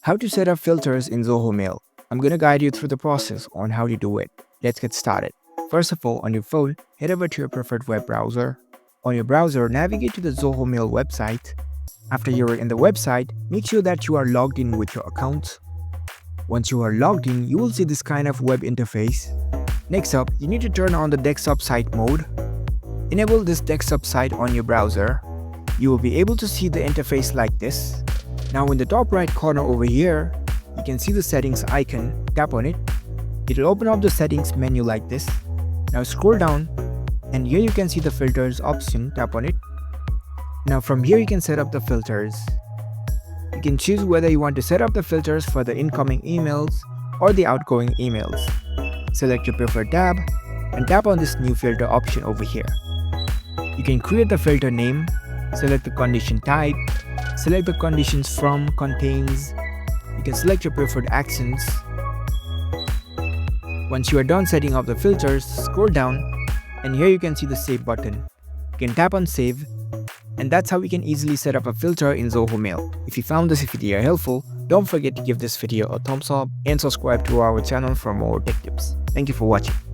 How to set up filters in Zoho Mail. I'm going to guide you through the process on how to do it. Let's get started. First of all, on your phone, head over to your preferred web browser. On your browser, navigate to the Zoho Mail website. After you're in the website, make sure that you are logged in with your account. Once you are logged in, you will see this kind of web interface. Next up, you need to turn on the desktop site mode. Enable this desktop site on your browser. You will be able to see the interface like this. Now in the top right corner over here, you can see the settings icon. Tap on it. It will open up the settings menu like this. Now scroll down and here you can see the filters option. Tap on it. Now from here you can set up the filters. You can choose whether you want to set up the filters for the incoming emails or the outgoing emails. Select your preferred tab and tap on this new filter option over here. You can create the filter name, select the condition type, select the conditions from, contains. You can select your preferred accents. Once you are done setting up the filters, scroll down and here you can see the save button. You can tap on save, and that's how we can easily set up a filter in Zoho Mail. If you found this video helpful, don't forget to give this video a thumbs up and subscribe to our channel for more tech tips. Thank you for watching.